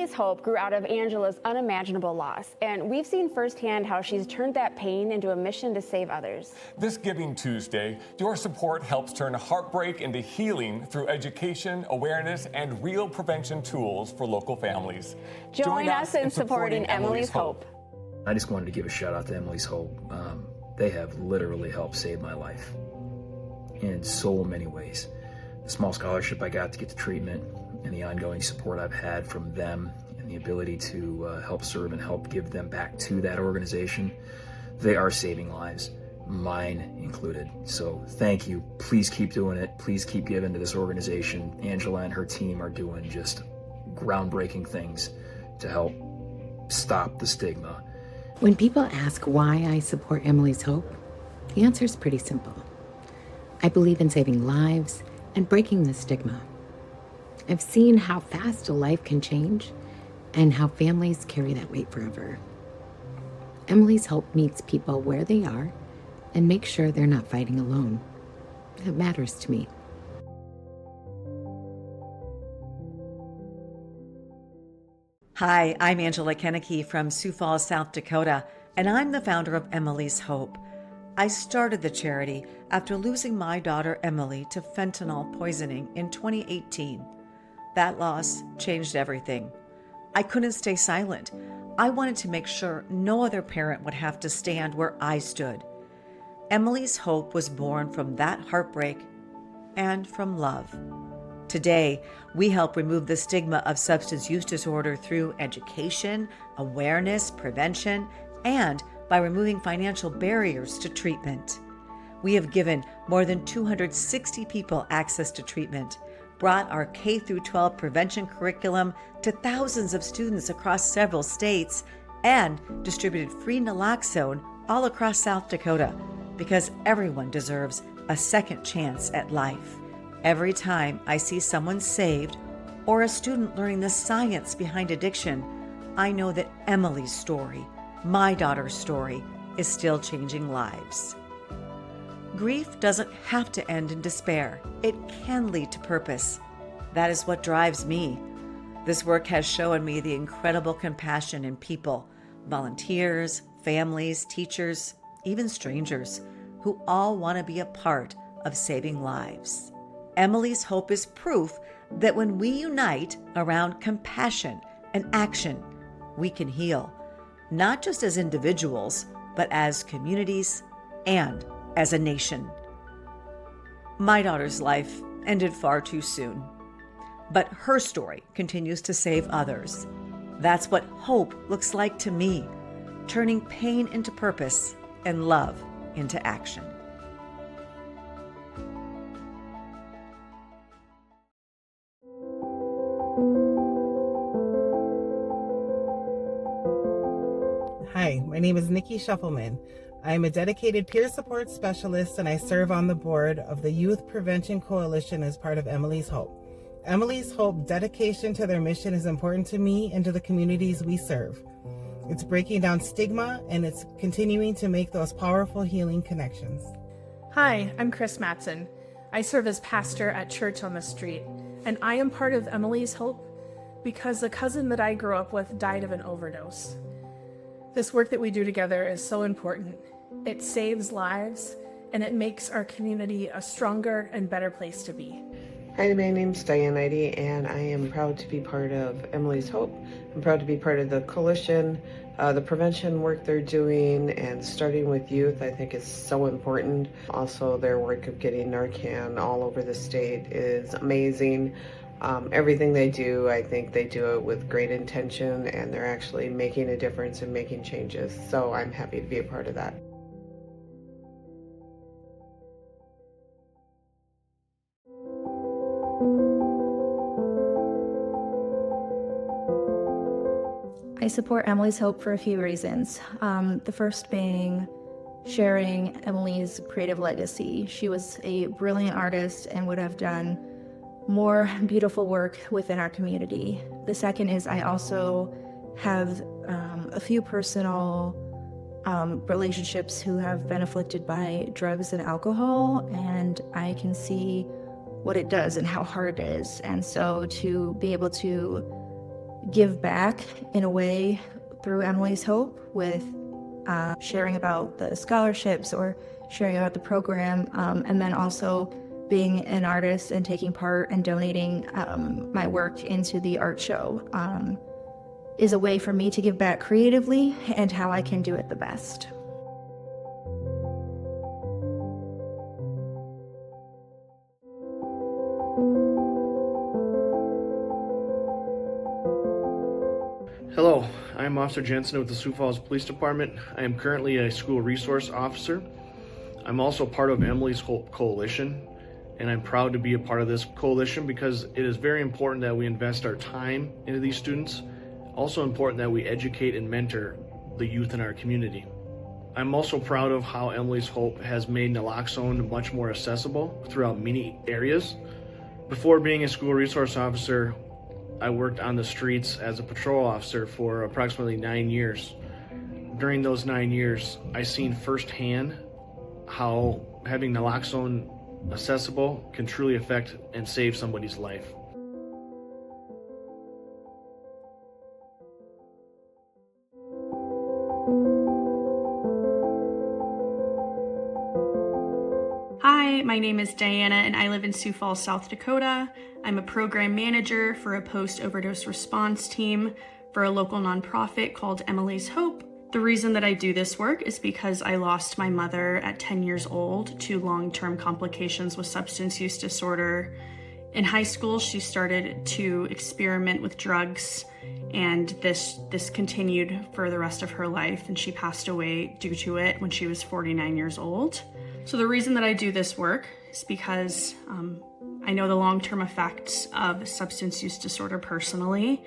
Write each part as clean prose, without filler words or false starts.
Emily's hope grew out of Angela's unimaginable loss, and we've seen firsthand how she's turned that pain into a mission to save others. This Giving Tuesday, your support helps turn heartbreak into healing through education, awareness, and real prevention tools for local families. Join us in supporting Emily's Hope. I just wanted to give a shout out to Emily's Hope. They have literally helped save my life in so many ways. The small scholarship I got to get to treatment and the ongoing support I've had from them and the ability to help serve and help give them back to that organization, they are saving lives, mine included. So thank you. Please keep doing it. Please keep giving to this organization. Angela and her team are doing just groundbreaking things to help stop the stigma. When people ask why I support Emily's Hope, the answer is pretty simple. I believe in saving lives and breaking the stigma. I've seen how fast a life can change and how families carry that weight forever. Emily's Hope meets people where they are and makes sure they're not fighting alone. That matters to me. Hi, I'm Angela Kennecke from Sioux Falls, South Dakota, and I'm the founder of Emily's Hope. I started the charity after losing my daughter Emily to fentanyl poisoning in 2018. That loss changed everything. I couldn't stay silent. I wanted to make sure no other parent would have to stand where I stood. Emily's Hope was born from that heartbreak and from love. Today, we help remove the stigma of substance use disorder through education, awareness, prevention, and by removing financial barriers to treatment. We have given more than 260 people access to treatment, brought our K-12 prevention curriculum to thousands of students across several states, and distributed free naloxone all across South Dakota, because everyone deserves a second chance at life. Every time I see someone saved or a student learning the science behind addiction, I know that Emily's story, my daughter's story, is still changing lives. Grief doesn't have to end in despair. It can lead to purpose. That is what drives me. This work has shown me the incredible compassion in people, volunteers, families, teachers, even strangers, who all want to be a part of saving lives. Emily's Hope is proof that when we unite around compassion and action, we can heal, not just as individuals, but as communities and as a nation. My daughter's life ended far too soon, but her story continues to save others. That's what hope looks like to me, turning pain into purpose and love into action. Hi, my name is Nikki Shuffleman. I am a dedicated peer support specialist and I serve on the board of the Youth Prevention Coalition as part of Emily's Hope. Emily's Hope dedication to their mission is important to me and to the communities we serve. It's breaking down stigma and it's continuing to make those powerful healing connections. Hi, I'm Chris Matson. I serve as pastor at Church on the Street, and I am part of Emily's Hope because the cousin that I grew up with died of an overdose. This work that we do together is so important. It saves lives, and it makes our community a stronger and better place to be. Hi, my name's Diane Idy, and I am proud to be part of Emily's Hope. I'm proud to be part of the coalition. The prevention work they're doing and starting with youth, I think, is so important. Also, their work of getting Narcan all over the state is amazing. Everything they do, I think they do it with great intention, and they're actually making a difference and making changes. So I'm happy to be a part of that. I support Emily's Hope for a few reasons. The first being sharing Emily's creative legacy. She was a brilliant artist and would have done more beautiful work within our community. The second is I also have a few personal relationships who have been afflicted by drugs and alcohol, and I can see what it does and how hard it is. And so to be able to give back in a way through Emily's Hope with sharing about the scholarships or sharing about the program, and then also being an artist and taking part and donating my work into the art show is a way for me to give back creatively and how I can do it the best. Hello, I'm Officer Jensen with the Sioux Falls Police Department. I am currently a school resource officer. I'm also part of Emily's Hope Coalition, and I'm proud to be a part of this coalition because it is very important that we invest our time into these students. Also important that we educate and mentor the youth in our community. I'm also proud of how Emily's Hope has made naloxone much more accessible throughout many areas. Before being a school resource officer, I worked on the streets as a patrol officer for approximately 9 years. During those 9 years, I seen firsthand how having naloxone accessible can truly affect and save somebody's life. Hi, my name is Diana and I live in Sioux Falls, South Dakota. I'm a program manager for a post-overdose response team for a local nonprofit called Emily's Hope. The reason that I do this work is because I lost my mother at 10 years old to long-term complications with substance use disorder. In high school, she started to experiment with drugs, and this continued for the rest of her life, and she passed away due to it when she was 49 years old. So the reason that I do this work is because I know the long-term effects of substance use disorder personally,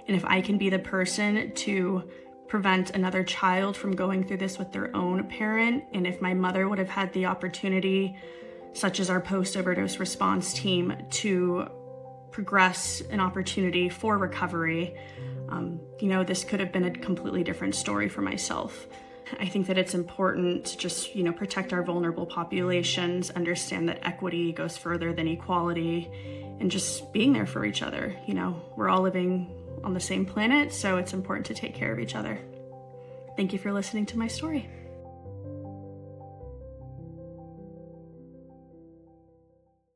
and if I can be the person to prevent another child from going through this with their own parent, and if my mother would have had the opportunity, such as our post-overdose response team, to progress an opportunity for recovery, this could have been a completely different story for myself. I think that it's important to just, protect our vulnerable populations, understand that equity goes further than equality, and just being there for each other. We're all living on the same planet, so it's important to take care of each other. Thank you for listening to my story.